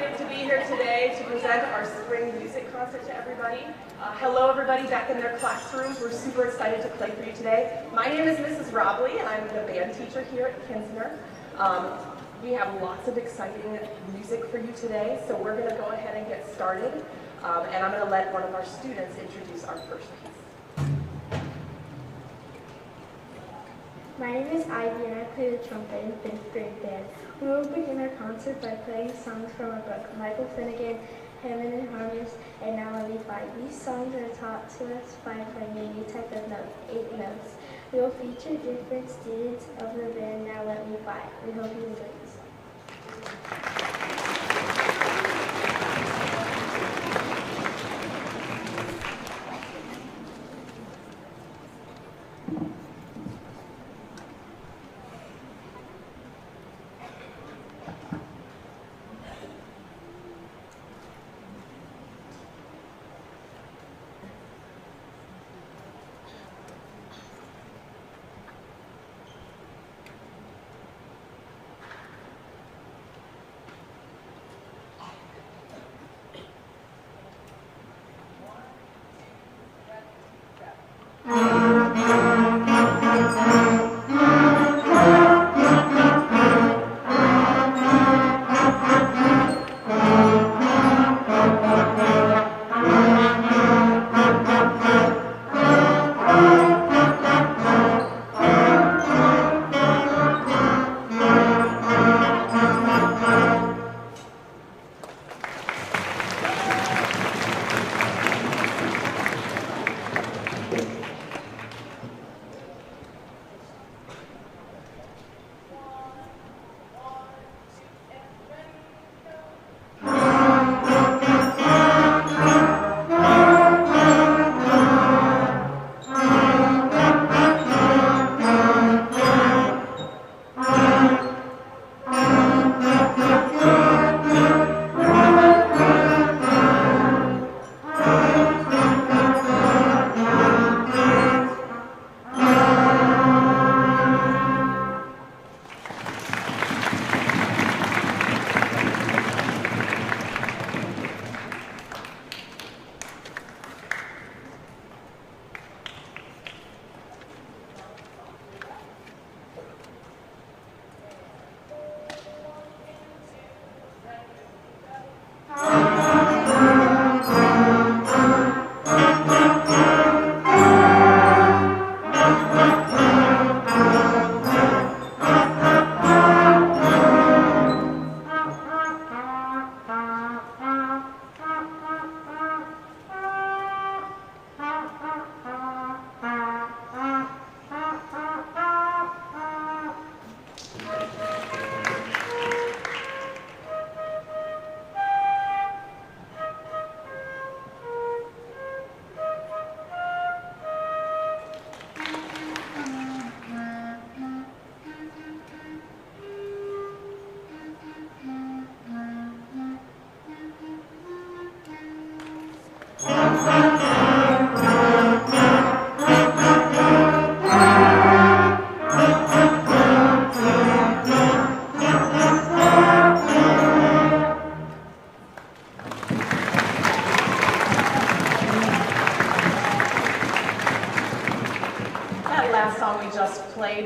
excited to be here today to present our spring music concert to everybody. Hello everybody back in their classrooms. We're super excited to play for you today. My name is Mrs. Robley and I'm the band teacher here at Kinsner. We have lots of exciting music for you today, so we're going to go ahead and get started. And I'm going to let one of our students introduce our first piece. My name is Ivy and I play the trumpet in 5th grade band. We will begin our concert by playing songs from our book, Michael Finnegan, Hammond and Harness, and Now Let Me Fly. These songs are taught to us by playing a new type of note, 8 notes. We will feature different students of the band Now Let Me Fly. We hope you enjoy this song.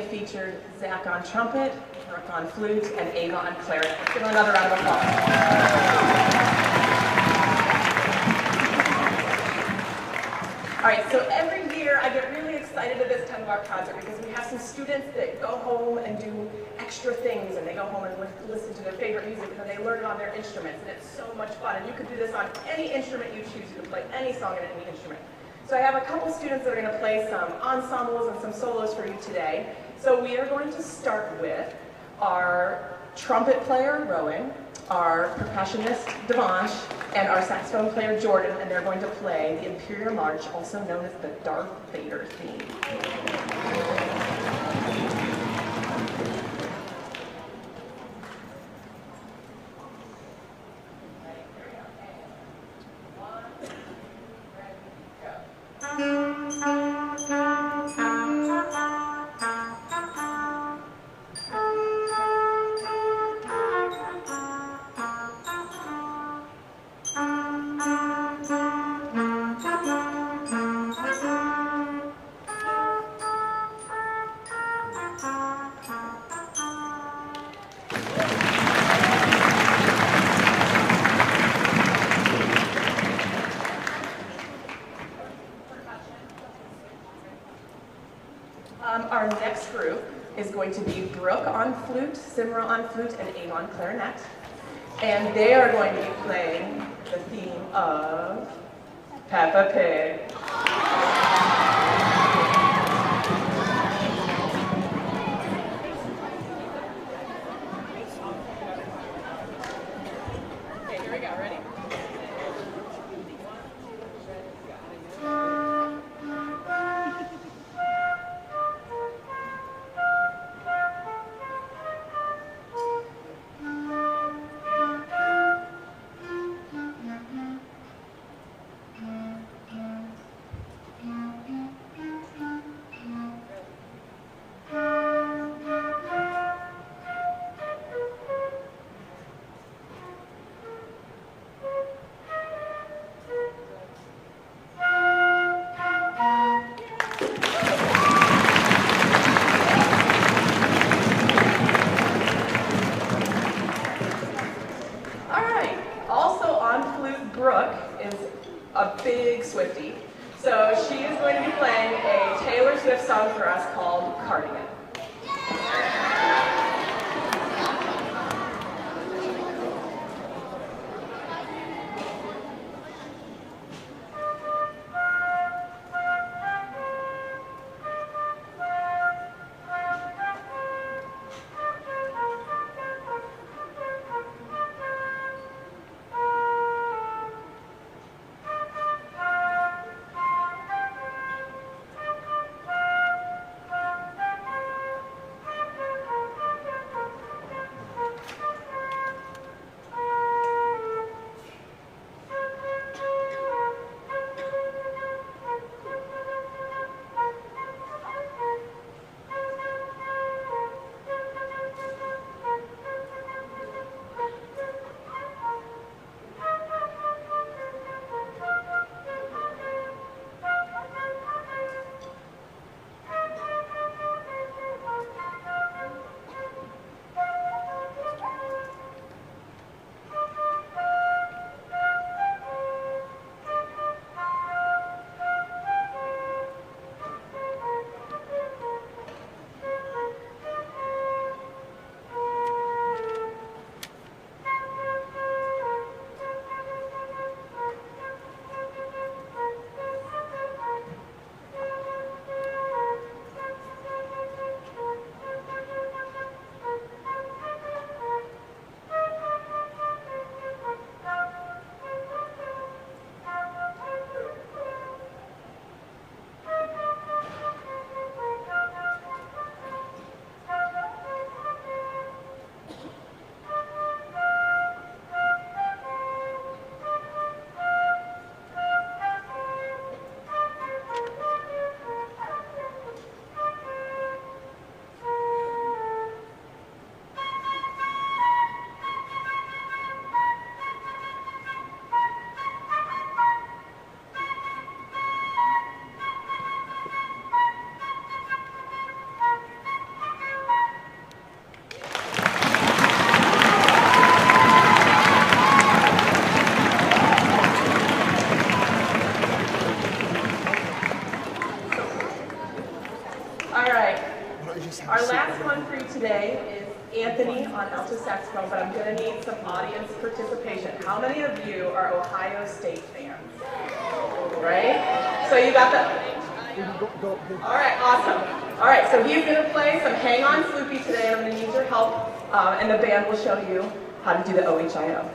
Featured Zach on trumpet, Brooke on flute, and Ava on clarinet. Give them another round of applause. All right, so every year I get really excited at this time of our concert because we have some students that go home and do extra things, and they go home and listen to their favorite music, and they learn it on their instruments, and it's so much fun. And you can do this on any instrument you choose. You can play any song on any instrument. So I have a couple students that are going to play some ensembles and some solos for you today. So we are going to start with our trumpet player, Rowan, our percussionist, Devansh, and our saxophone player, Jordan, and they're going to play the Imperial March, also known as the Darth Vader theme. going to be Brooke on flute, Simra on flute, and Aim on clarinet. And they are going to be playing the theme of Peppa Pig. Okay, here we go, ready? Brooke is a big Swiftie, so she is going to be playing a Taylor Swift song for us called Cardigan. Our last one for you today is Anthony on alto saxophone, but I'm going to need some audience participation. How many of you are Ohio State fans? Right? So you got the... All right, awesome. All right, so he's going to play some Hang On Sloopy today, and I'm going to need your help, and the band will show you how to do the OHIO.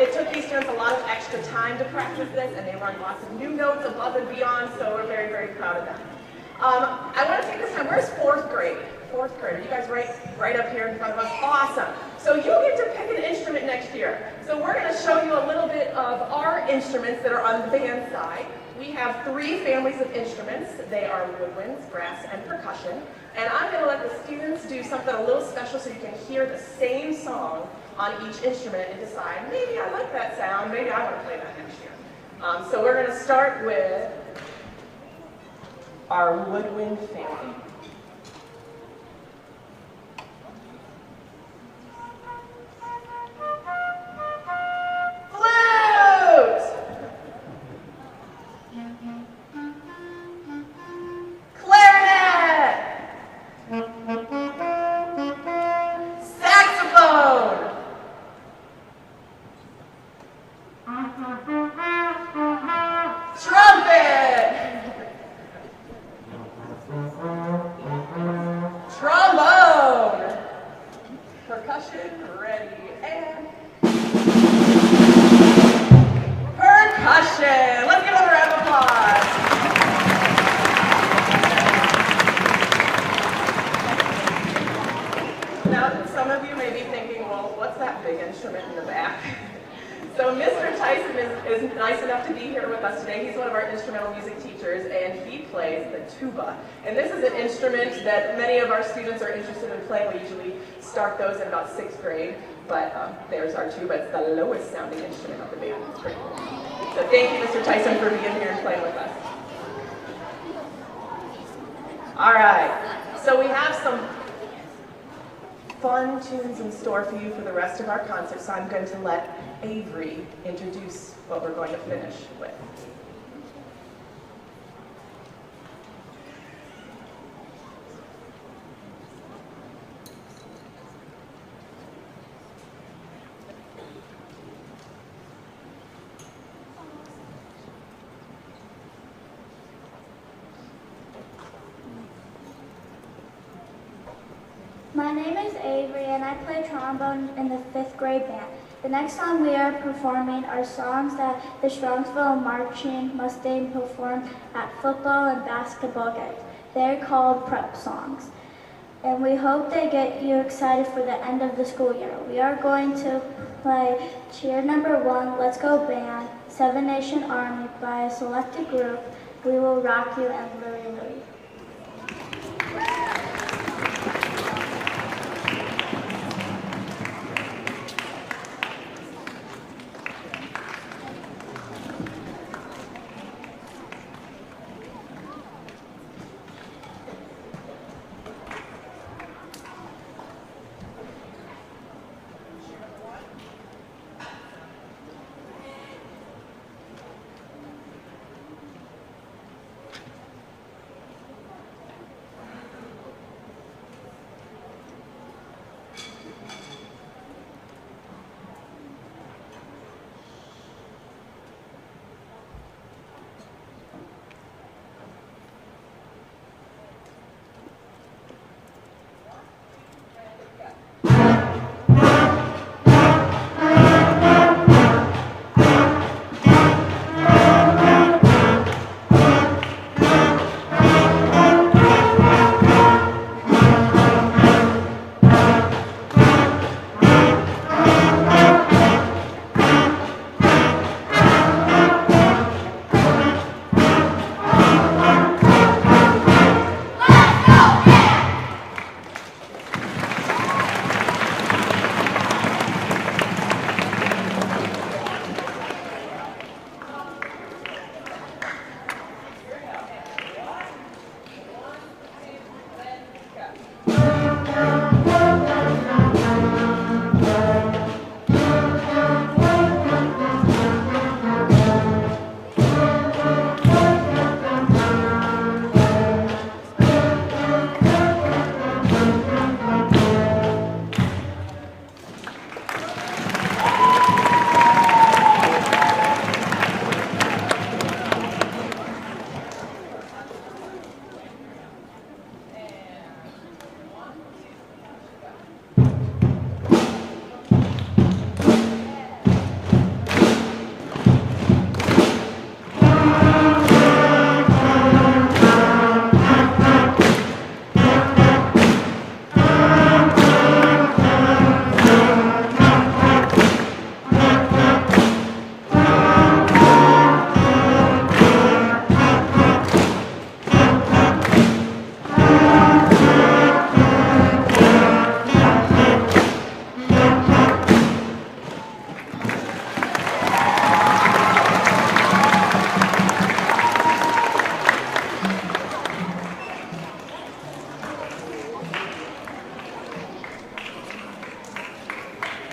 It took these students a lot of extra time to practice this, and they learned lots of new notes above and beyond, so we're very, very proud of them. I want to take this time, where's fourth grade? 4th grade. Are you guys right up here in front of us? Awesome. So you get to pick an instrument next year. So we're going to show you a little bit of our instruments that are on the band side. We have 3 families of instruments. They are woodwinds, brass, and percussion. And I'm going to let the students do something a little special so you can hear the same song on each instrument and decide, maybe I like that sound, maybe I want to play that next year. So we're going to start with our woodwind family. So Mr. Tyson is nice enough to be here with us today. He's one of our instrumental music teachers, and he plays the tuba. And this is an instrument that many of our students are interested in playing. We usually start those in about 6th grade, but there's our tuba. It's the lowest sounding instrument of the band. It's pretty cool. So thank you, Mr. Tyson, for being here and playing with us. All right, so we have some fun tunes in store for you for the rest of our concert, so I'm going to let Avery introduce what we're going to finish with. My name is Avery and I play trombone in the 5th grade band. The next song we are performing are songs that the Strongsville Marching Mustang performed at football and basketball games. They're called prep songs. And we hope they get you excited for the end of the school year. We are going to play cheer number 1, Let's Go Band, Seven Nation Army by a selected group, We Will Rock You, and Louie Louie.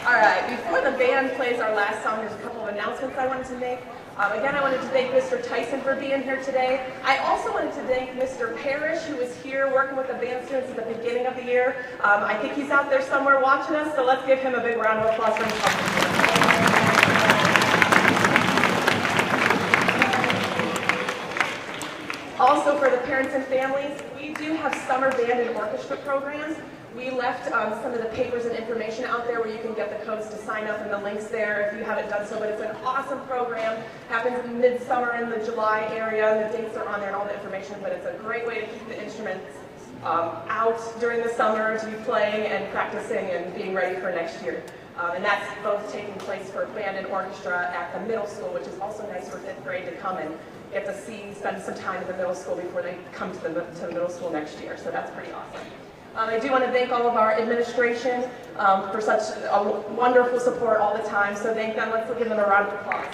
All right, before the band plays our last song, there's a couple of announcements I wanted to make. Again, I wanted to thank Mr. Tyson for being here today. I also wanted to thank Mr. Parrish, who was here working with the band students at the beginning of the year. I think he's out there somewhere watching us, so let's give him a big round of applause for his help. Also, for the parents and families, we do have summer band and orchestra programs. We left some of the papers and information out there where you can get the codes to sign up and the links there if you haven't done so, but it's an awesome program. Happens in midsummer in the July area, and the dates are on there and all the information, but it's a great way to keep the instruments out during the summer to be playing and practicing and being ready for next year. And that's both taking place for band and orchestra at the middle school, which is also nice for 5th grade to come and get to spend some time at the middle school before they come to the middle school next year. So that's pretty awesome. I do want to thank all of our administration for such a wonderful support all the time. So thank them. Let's give them a round of applause.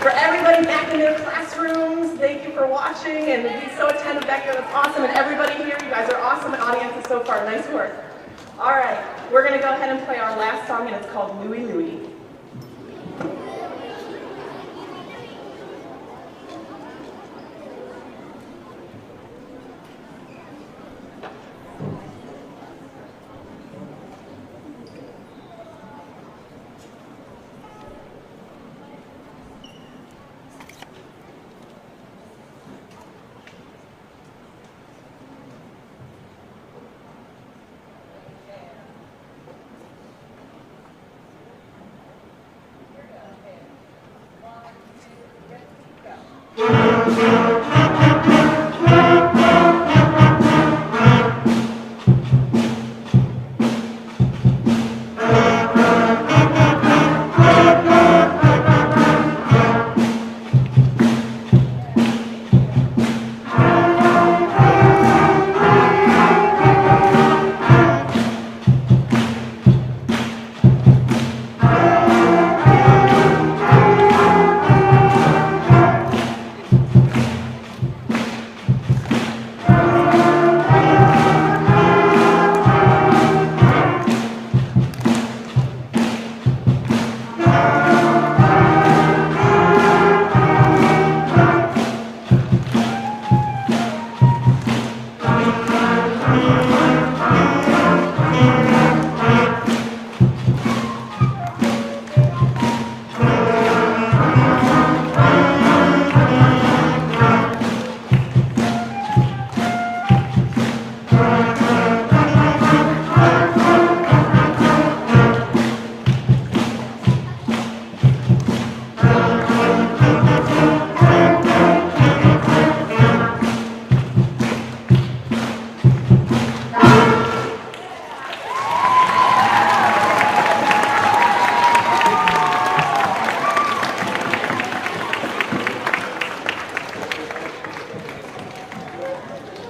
For everybody back in their classrooms, thank you for watching and being so attentive back there. That's awesome. And everybody here, you guys are awesome. And audiences so far, nice work. All right, we're going to go ahead and play our last song, and it's called Louie Louie.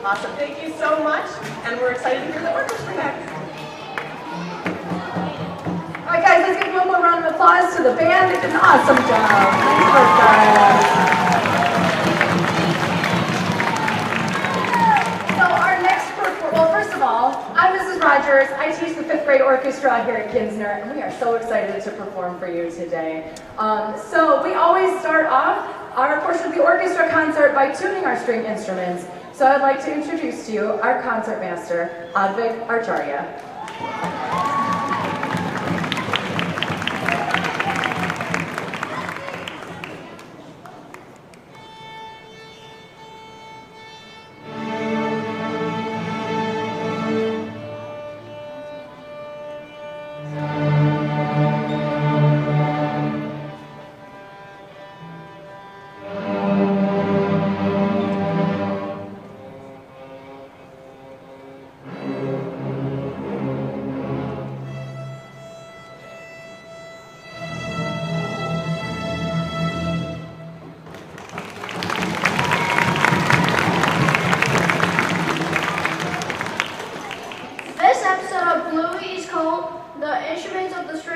Awesome, thank you so much, and we're excited to hear the orchestra next. All right, guys, let's give one more round of applause to the band. They did an awesome job. Thanks for guys. So our next performance, well, first of all, I'm Mrs. Rogers. I teach the 5th grade orchestra here at Kinsner, and we are so excited to perform for you today. So we always start off our portion of the orchestra concert by tuning our string instruments. So I'd like to introduce to you our concertmaster, Advik Acharya.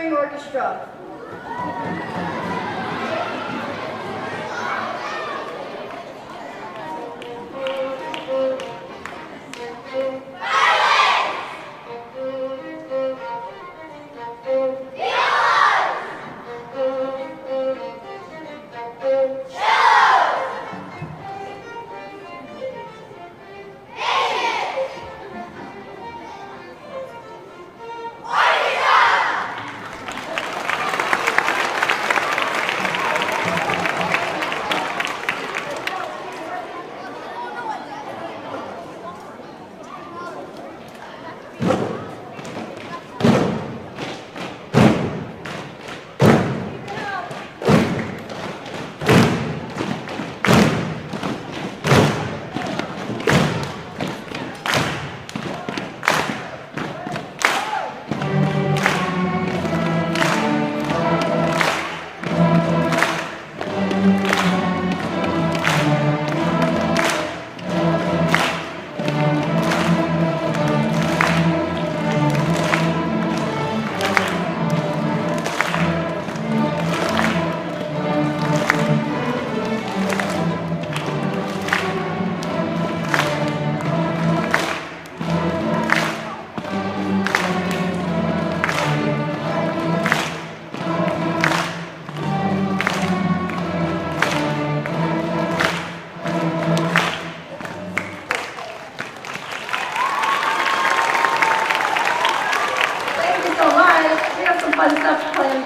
Orchestra.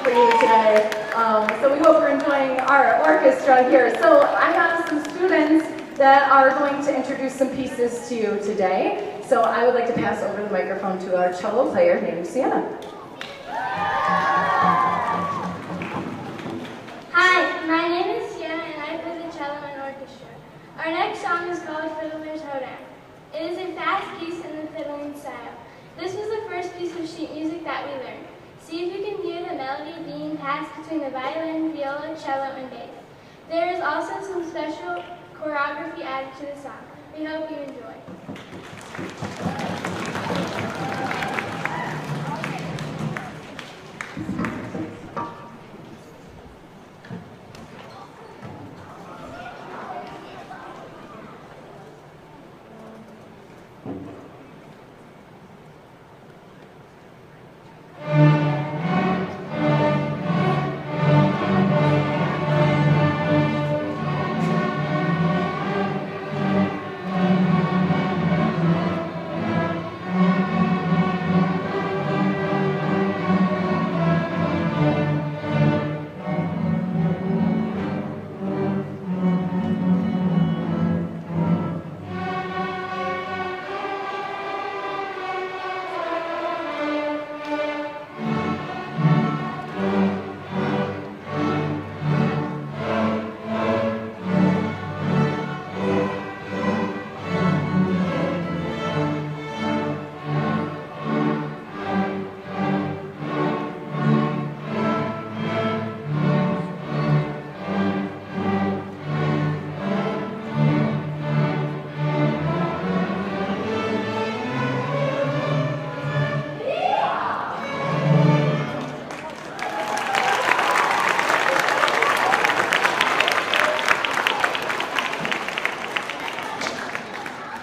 for you today. So we hope you're enjoying our orchestra here. So I have some students that are going to introduce some pieces to you today. So I would like to pass over the microphone to our cello player named Sienna. Hi, my name is Sienna and I play the cello and orchestra. Our next song is called Fiddler's Hoedown. It is a fast piece in the fiddling style. This was the first piece of sheet music that we learned. See if you can hear the melody being passed between the violin, viola, cello, and bass. There is also some special choreography added to the song. We hope you enjoy.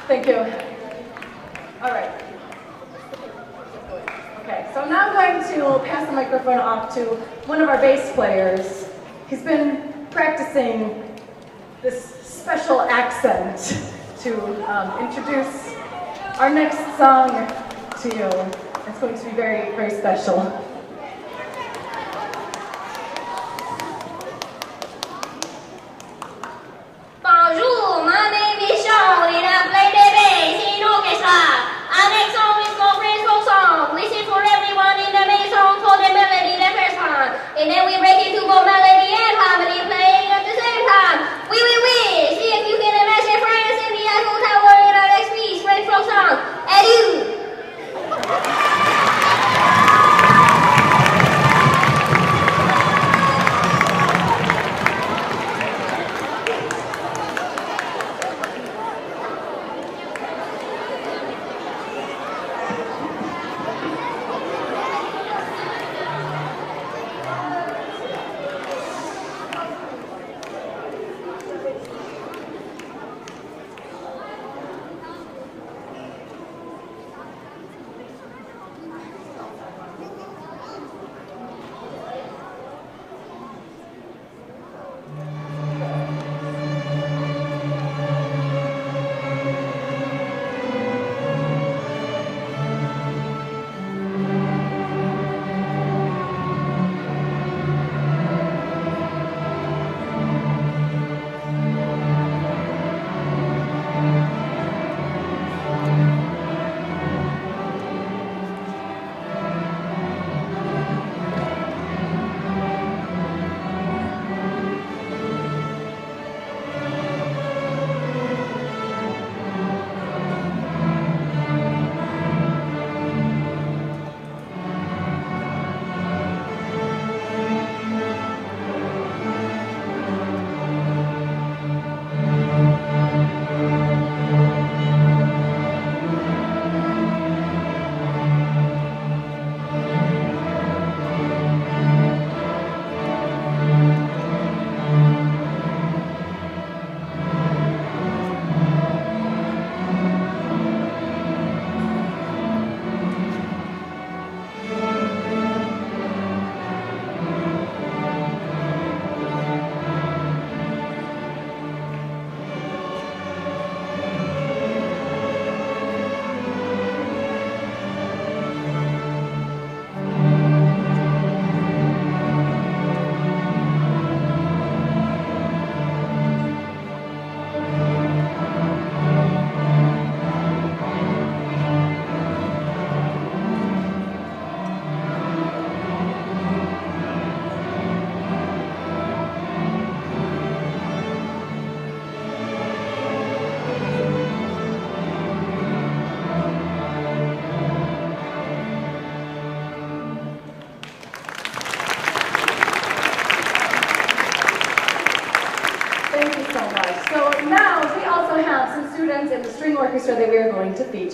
Thank you. All right. Okay, so now I'm going to pass the microphone off to one of our bass players. He's been practicing this special accent to introduce our next song to you. It's going to be very, very special. Bonjour, my name is Sean and I play the bass in orchestra. Our next song is called Graceful Song. Listen for everyone in the main song for the melody, the first part. And then we break into both melody and harmony playing at the same time. We. See if you can imagine France in the Eiffel Tower in our next piece, Graceful Song. Adieu.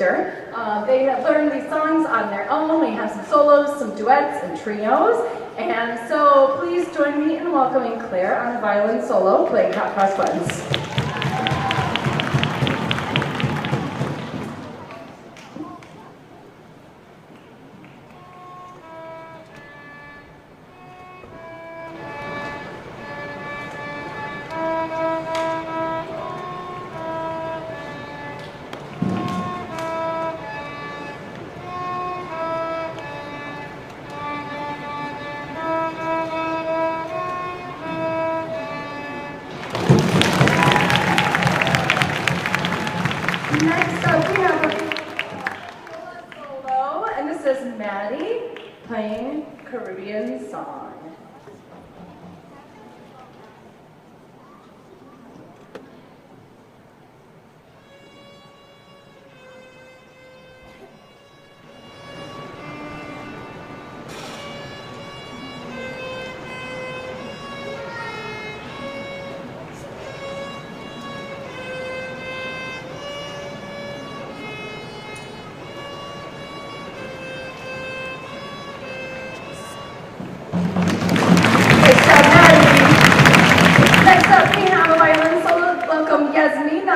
teacher. They have learned these songs on their own. We have some solos, some duets, and trios. And so please join me in welcoming Claire on a violin solo playing Hot Cross Buttons. Next up, we have a solo, and this is Maddie playing Caribbean Song.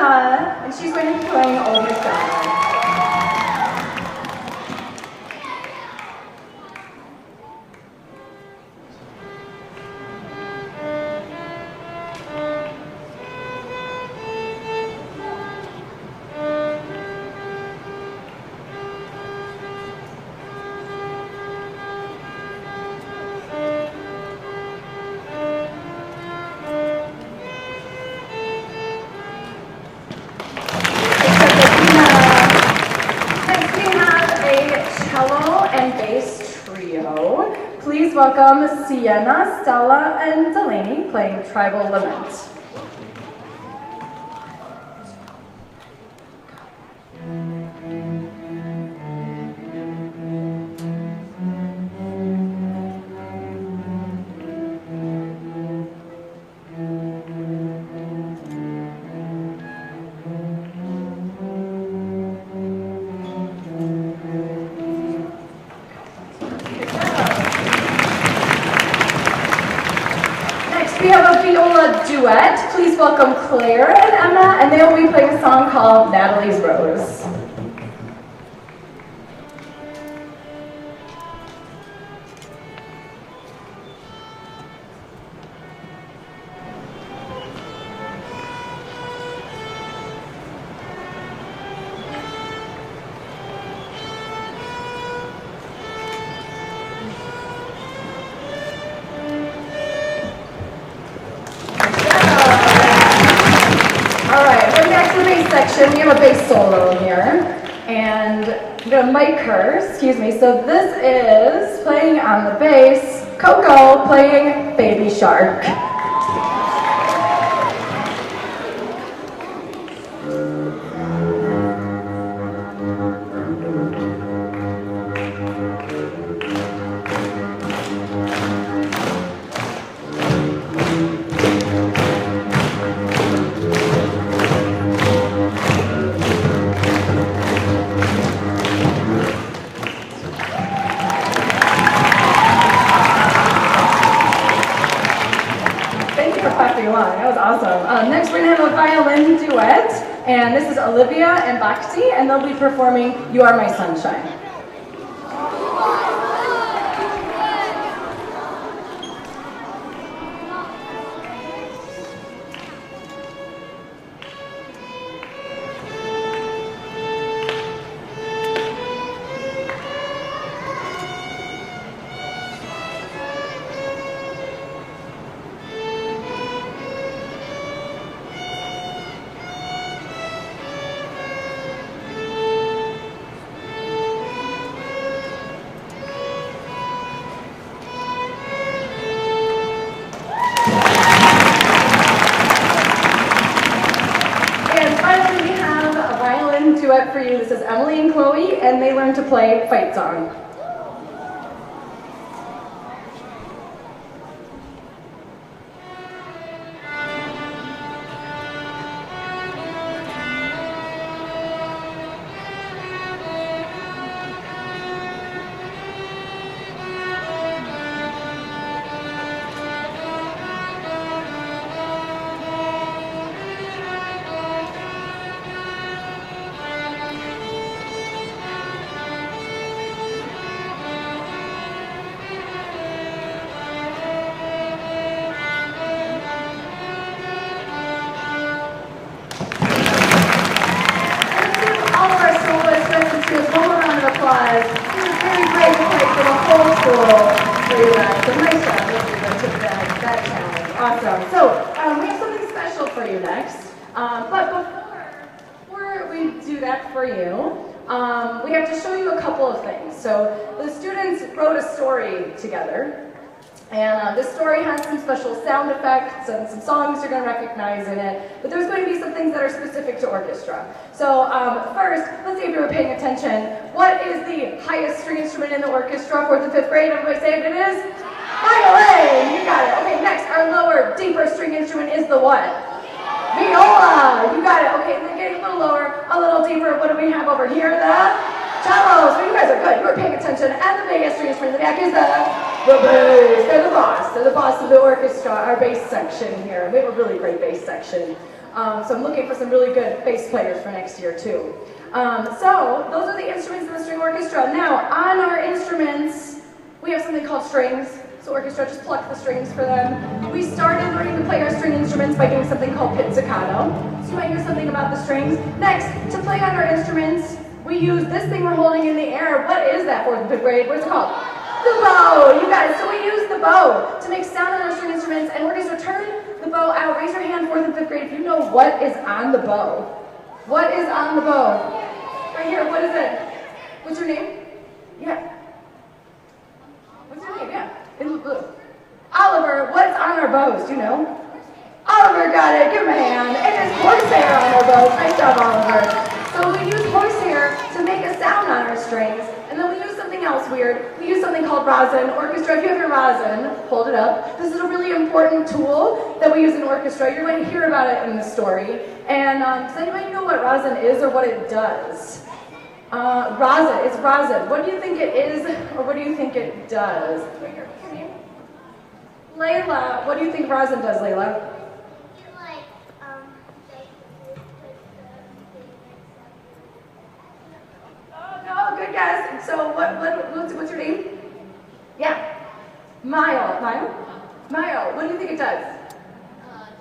And she's going to be playing Overshine. Please welcome Sienna, Stella, and Delaney playing Tribal Lament. We have a viola duet. Please welcome Claire and Emma, and they will be playing a song called Natalie's Rose. Section, we have a bass solo here, and I'm going to mic her, so this is playing on the bass, Coco playing Baby Shark. That was awesome. Next, we're going to have a violin duet, and this is Olivia and Bhakti, and they'll be performing You Are My Sunshine. Duet for you. This is Emily and Chloe, and they learn to play Fight Song. applause. This is very great place for the whole school for you guys. So nice job. Let's take that challenge. Awesome. So we have something special for you next. But before we do that for you, we have to show you a couple of things. So the students wrote a story together. And this story has some special sound effects and some songs you're going to recognize in it. But there's going to be some things that are specific to orchestra. So first, let's see if you were paying attention. What is the highest string instrument in the orchestra, 4th and 5th grade? Everybody say it is? Violin! You got it. Okay, next, our lower, deeper string instrument is the what? Viola! You got it. Okay, and then getting a little lower, a little deeper. What do we have over here? The cello. So you guys are good. You were paying attention. And the biggest string instrument in the back is the bass. They're the boss. They're the boss of the orchestra, our bass section here. We have a really great bass section. So I'm looking for some really good bass players for next year too. So those are the instruments in the string orchestra. Now, on our instruments, we have something called strings. So orchestra just plucked the strings for them. We started learning to play our string instruments by doing something called pizzicato. So you might hear something about the strings. Next, to play on our instruments, we use this thing we're holding in the air. What is that, 4th and 5th grade? What's it called? The bow. You got it. So we use the bow to make sound on our string instruments. And orchestra, turn the bow out. Raise your hand, 4th and 5th grade, if you know what is on the bow. What is on the bow? Right here. What is it? What's your name? Yeah. What's your name? Yeah. In the blue. Oliver, what's on our bows? Do you know? Oliver got it. Give him a hand. It is horsehair on our bows. Nice job, Oliver. So we use horsehair to make a sound on our strings. And then we use something else weird. We use something called rosin. Orchestra, if you have your rosin, hold it up. This is a really important tool that we use in orchestra. You're going to hear about it in the story. And does anybody know what rosin is or what it does? Rosin. It's rosin. What do you think it is or what do you think it does? Right here. Layla, what do you think rosin does, Layla? Oh, good guess. So what's your name? Yeah. Mile. What do you think it does?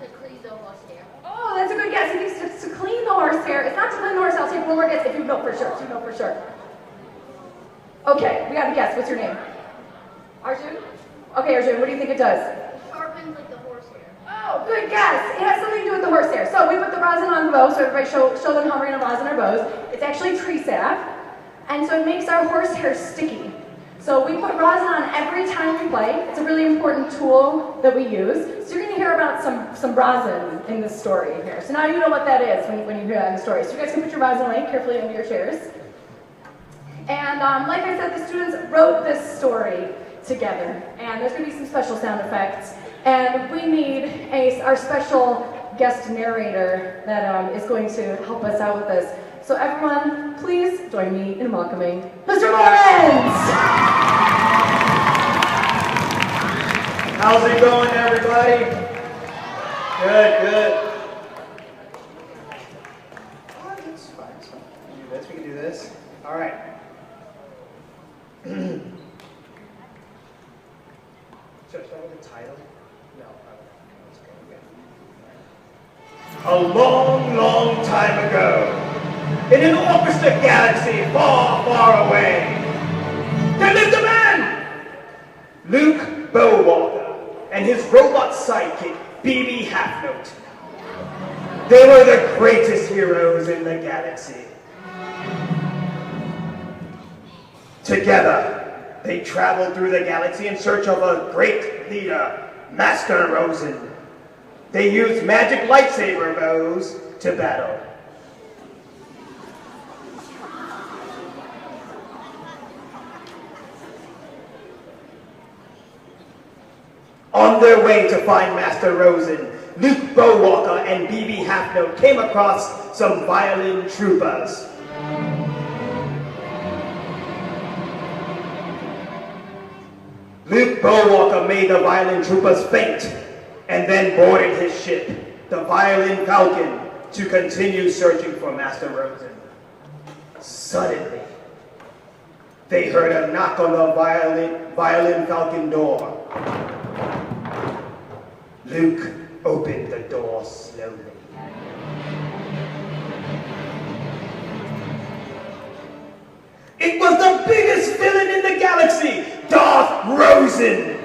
To clean the horsehair. Oh, that's a good guess. He thinks it's to clean the horsehair. It's not to clean the horse. I'll take one more guess if you know for sure. You know for sure. Okay, we got a guess. What's your name? Arjun? Okay, Arjun, what do you think it does? Sharpens like the horsehair. Oh, good guess. It has something to do with the horsehair. So we put the rosin on the bow, so everybody show them how we're going to rosin our bows. It's actually tree sap, and so it makes our horsehair sticky. So we put rosin on every time we play. It's a really important tool that we use. So you're going to hear about some rosin in this story here. So now you know what that is when you hear that in the story. So you guys can put your rosin away carefully under your chairs. And like I said, the students wrote this story together. And there's going to be some special sound effects. And we need our special guest narrator that is going to help us out with this. So everyone, please join me in welcoming Mr. Lawrence! How's it going, everybody? Good. Oh, that's fine. We can do this. All right. Should I start with the title? No. Let's go. A long time ago, in an orchestra galaxy far, far away, there lived a man, Luke Bowalker, and his robot sidekick, BB Halfnote. They were the greatest heroes in the galaxy. Together, they traveled through the galaxy in search of a great leader, Master Rosen. They used magic lightsaber bows to battle. On their way to find Master Rosen, Luke Bowalker and BB Halfnote came across some violin troopers. Luke Bowalker made the violin troopers faint and then boarded his ship, the Violin Falcon, to continue searching for Master Rosen. Suddenly, they heard a knock on the Violin Falcon door. Luke opened the door slowly. It was was the biggest villain in the galaxy, Darth Rosen.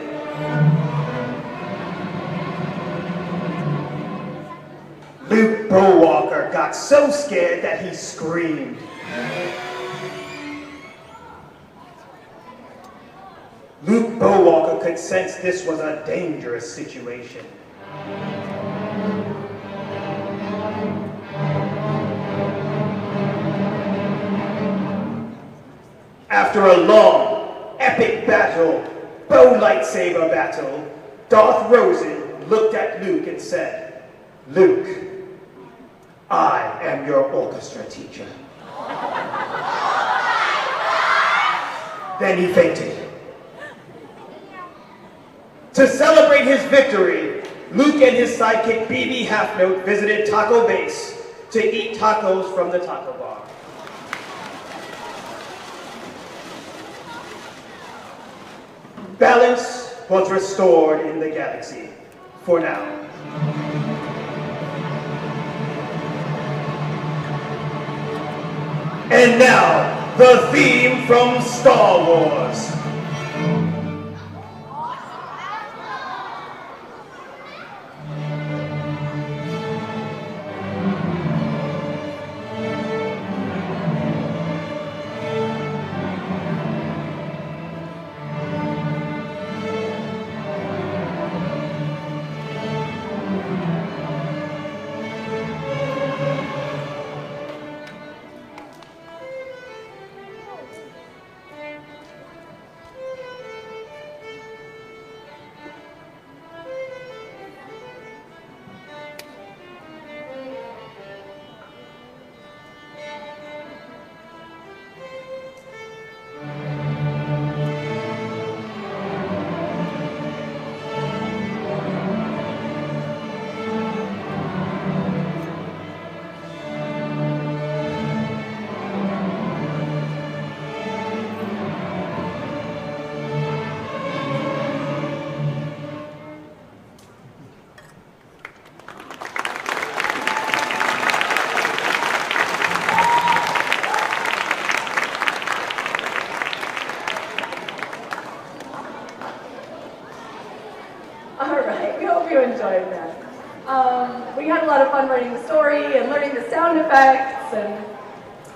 Luke Skywalker got so scared that he screamed. Luke Skywalker could sense this was a dangerous situation. After a long, epic battle, bow lightsaber battle, Darth Rosen looked at Luke and said, "Luke, I am your orchestra teacher." Then he fainted. To celebrate his victory, Luke and his sidekick BB Half-Note visited Taco Base to eat tacos from the taco bar. Balance was restored in the galaxy, for now. And now, the theme from Star Wars. We had a lot of fun writing the story and learning the sound effects and,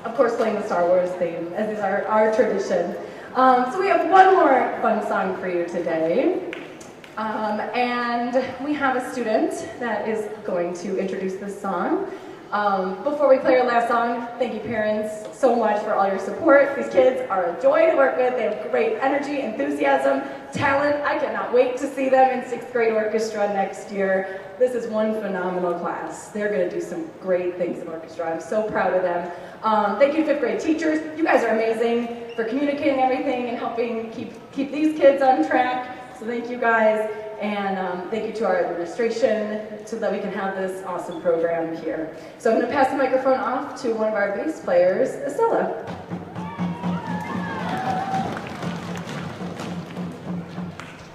of course, playing the Star Wars theme, as is our tradition. So we have one more fun song for you today. And we have a student that is going to introduce this song. Before we play our last song, thank you parents so much for all your support. These kids are a joy to work with. They have great energy, enthusiasm, talent. I cannot wait to see them in 6th grade orchestra next year. This is one phenomenal class. They're going to do some great things in orchestra. I'm so proud of them. Thank you to 5th grade teachers. You guys are amazing for communicating everything and helping keep these kids on track. So thank you guys. And thank you to our administration so that we can have this awesome program here. So I'm going to pass the microphone off to one of our bass players, Estella.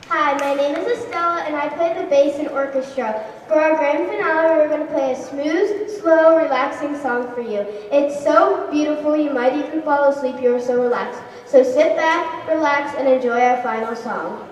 Hi, my name is Estella and I play the bass in orchestra. For our grand finale, we're going to play a smooth, slow, relaxing song for you. It's so beautiful you might even fall asleep, you are so relaxed. So sit back, relax, and enjoy our final song.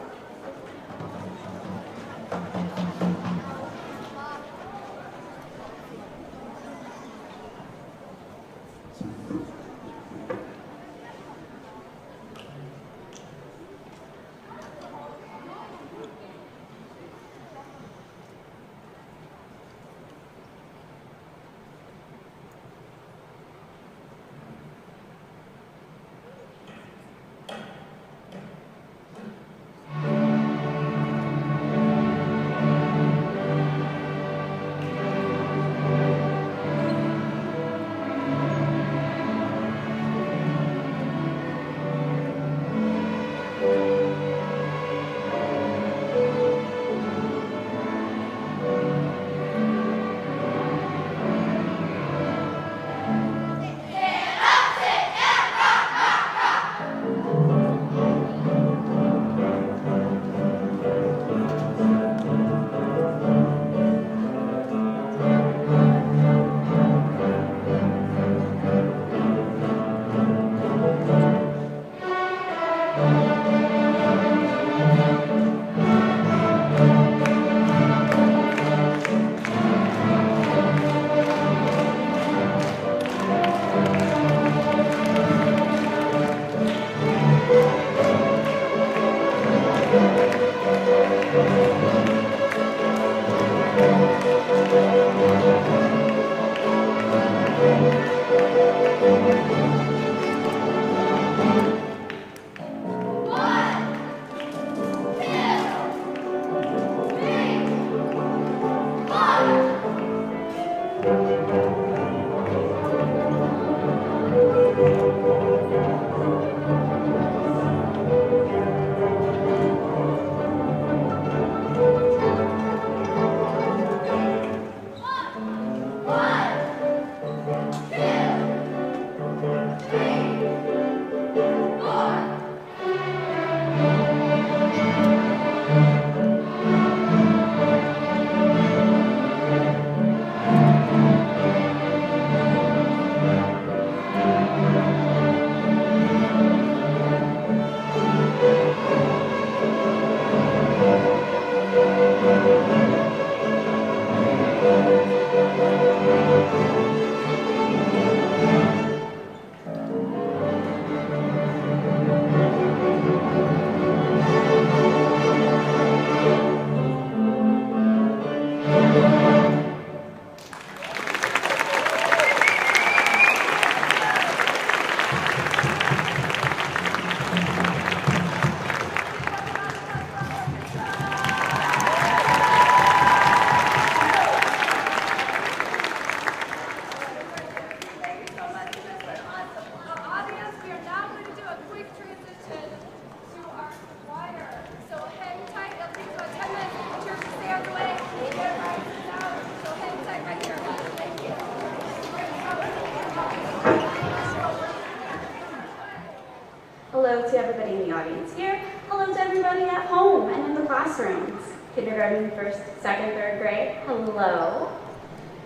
Hello to everybody in the audience here. Hello to everybody at home and in the classrooms. Kindergarten, first, second, third grade, hello.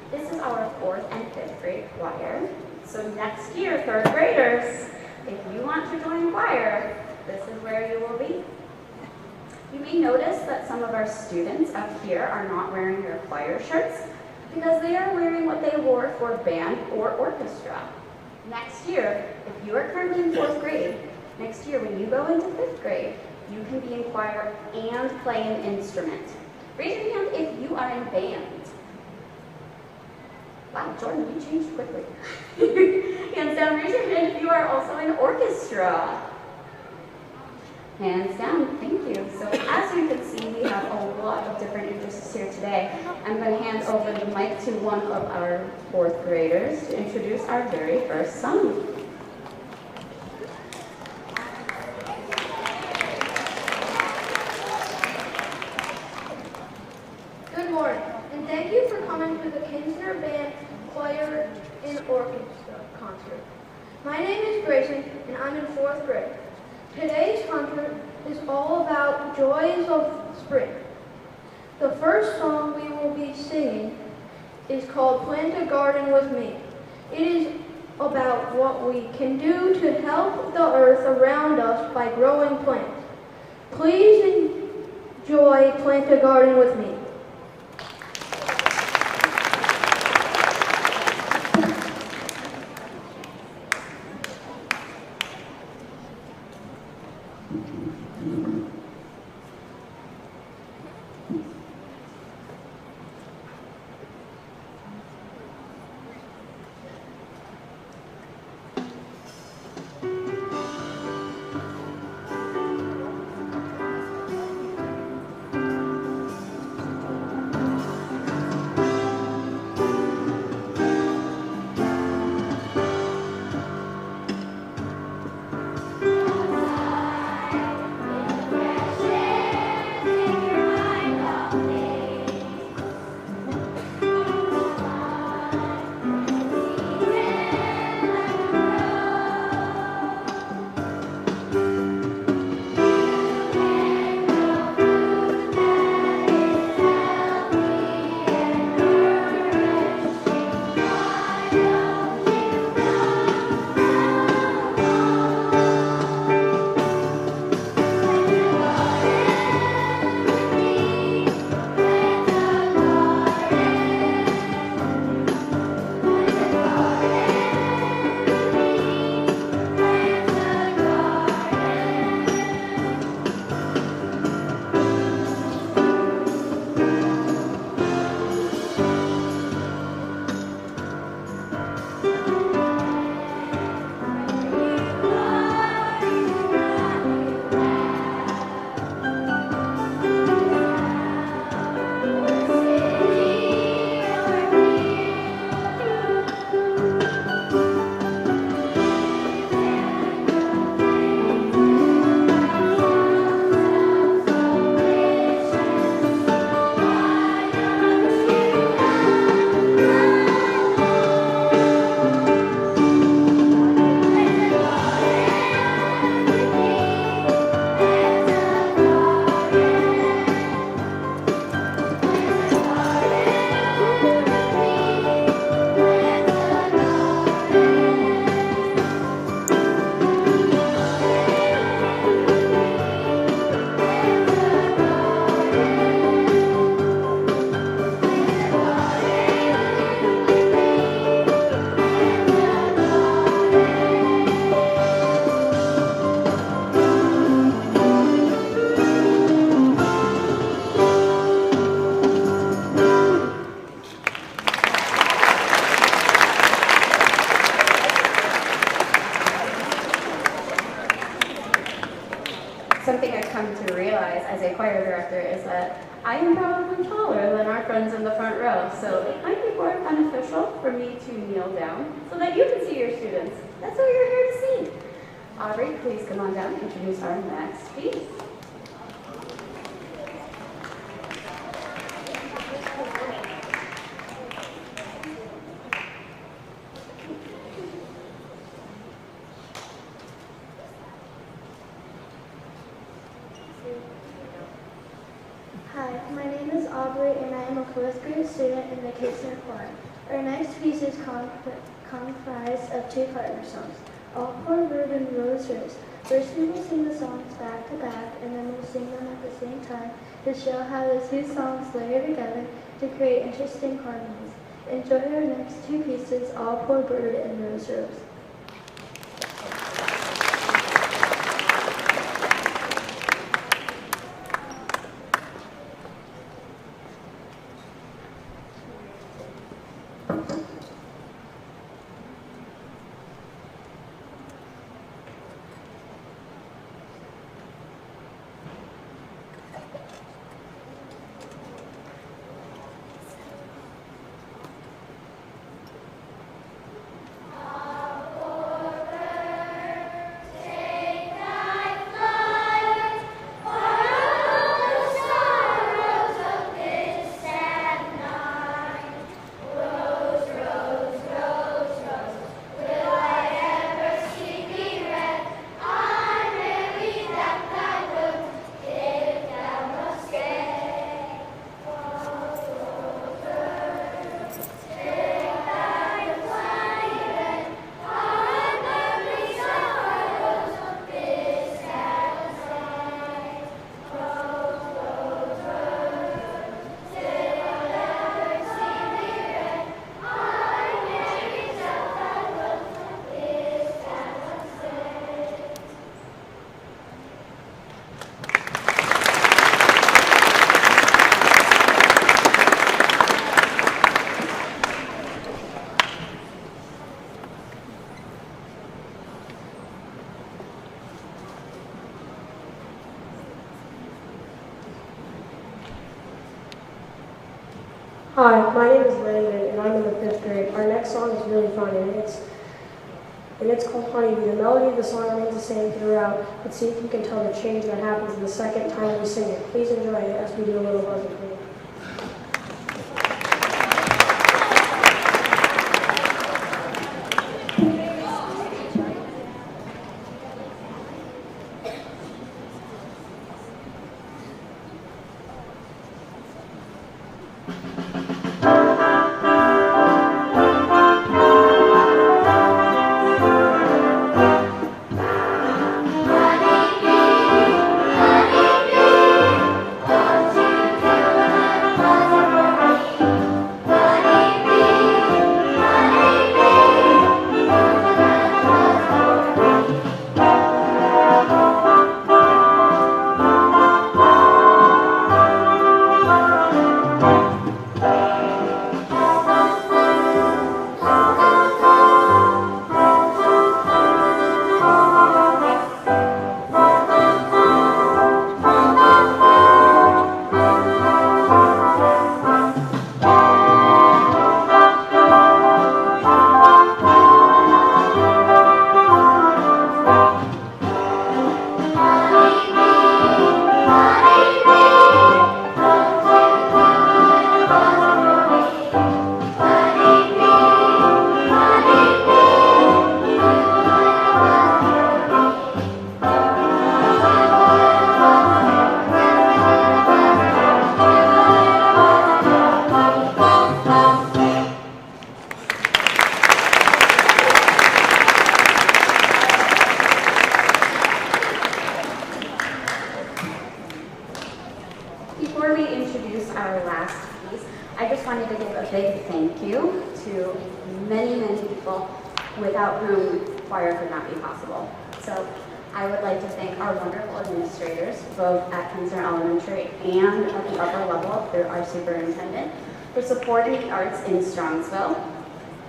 This is our 4th and 5th grade choir. So next year, 3rd graders, if you want to join choir, this is where you will be. You may notice that some of our students up here are not wearing their choir shirts because they are wearing what they wore for band or orchestra. Next year, if you are currently in 4th grade, next year when you go into 5th grade, you can be in choir and play an instrument. Raise your hand if you are in band. Wow, Jordan, you changed quickly. Hands down, raise your hand if you are also in orchestra. Hands down, thank you. So as you can see, we have a lot of different interests here today. I'm going to hand over the mic to one of our 4th graders to introduce our very first song. Good morning, and thank you for coming to the Kinsner Band Choir and Orchestra concert. My name is Grayson, and I'm in 4th grade. Today's concert is all about joys of spring. The first song we will be singing is called Plant a Garden with Me. It is about what we can do to help the earth around us by growing plants. Please enjoy Plant a Garden with Me. Something I've come to realize as a choir director is that I am probably taller than our friends in the front row, so it might be more beneficial for me to kneel down so that you can see your students. That's what you're here to see. Aubrey, please come on down and introduce our next piece. Hi, my name is Aubrey and I am a 4th grade student in the Kinsner choir. Our next piece is comprised of 2 partner songs, All Poor Bird and Rose Rose. First we will sing the songs back to back and then we'll sing them at the same time to show how the 2 songs layer together to create interesting harmonies. Enjoy our next 2 pieces, All Poor Bird and Rose Rose. Hi, my name is Landon, and I'm in the 5th grade. Our next song is really fun, and it's called Honeybee. The melody of the song remains the same throughout, but see if you can tell the change that happens the second time we sing it. Please enjoy it as we do a little buzz and clean. Before we introduce our last piece, I just wanted to give a big thank you to many, many people without whom choir could not be possible. So I would like to thank our wonderful administrators, both at Kinsner Elementary and at the upper level through our superintendent, for supporting the arts in Strongsville.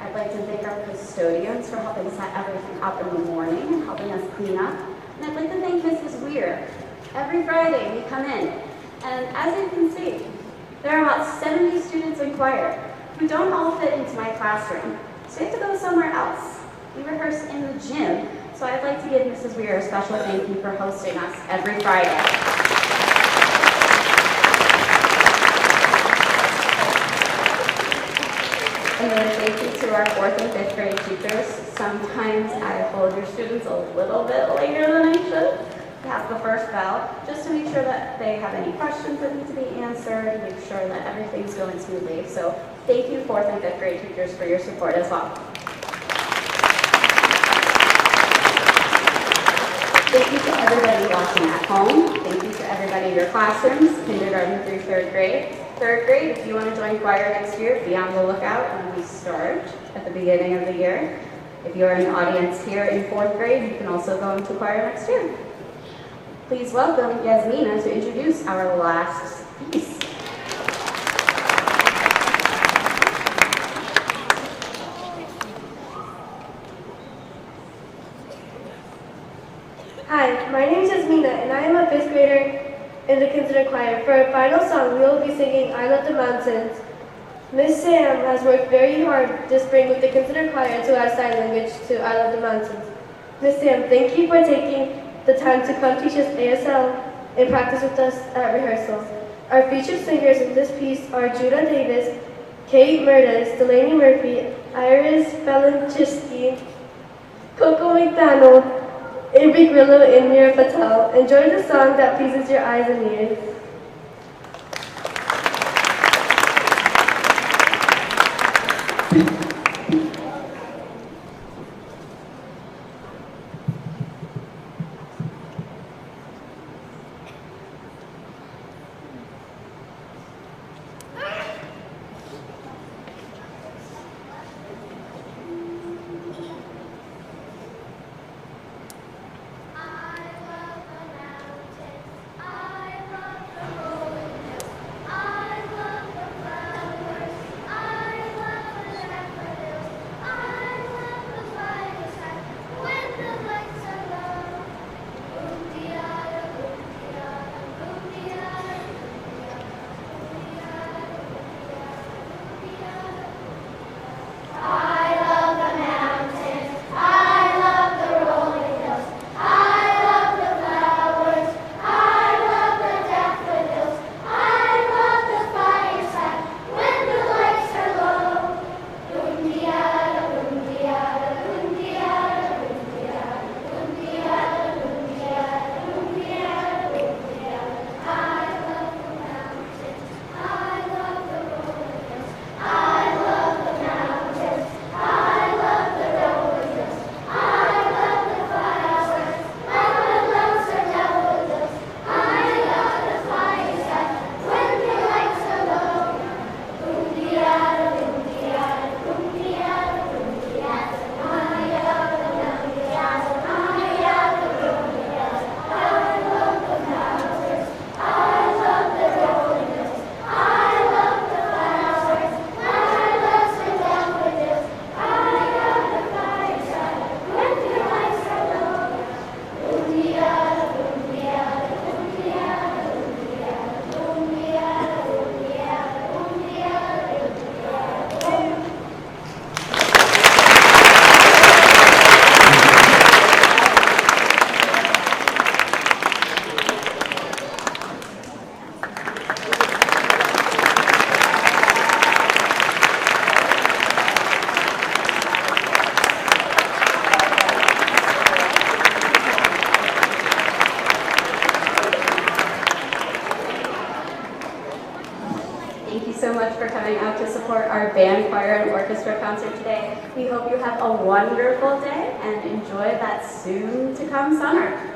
I'd like to thank our custodians for helping set everything up in the morning and helping us clean up. And I'd like to thank Mrs. Weir. Every Friday we come in, and as you can see, there are about 70 students in choir who don't all fit into my classroom, so we have to go somewhere else. We rehearse in the gym, so I'd like to give Mrs. Weir a special thank you for hosting us every Friday. And then thank you to our 4th and 5th grade teachers. Sometimes I hold your students a little bit later than I should. You have the first bell, just to make sure that they have any questions that need to be answered, make sure that everything's going smoothly. So thank you, 4th and 5th grade teachers, for your support as well. Thank you to everybody watching at home. Thank you to everybody in your classrooms, kindergarten through 3rd grade. 3rd grade, if you want to join choir next year, be on the lookout when we start at the beginning of the year. If you're in the audience here in 4th grade, you can also go into choir next year. Please welcome Yasmina to introduce our last piece. Hi, my name is Yasmina, and I am a 5th grader in the Kinsner choir. For our final song, we will be singing I Love the Mountains. Miss Sam has worked very hard this spring with the Kinsner choir to add sign language to I Love the Mountains. Miss Sam, thank you for taking the time to come teach us ASL and practice with us at rehearsal. Our featured singers in this piece are Judah Davis, Kate Merdes, Delaney Murphy, Iris Belinchiski, Coco McDonald, Avery Grillo, and Mira Patel. Enjoy the song that pleases your eyes and ears. Thank you so much for coming out to support our band, choir, and orchestra concert today. We hope you have a wonderful day and enjoy that soon-to-come summer.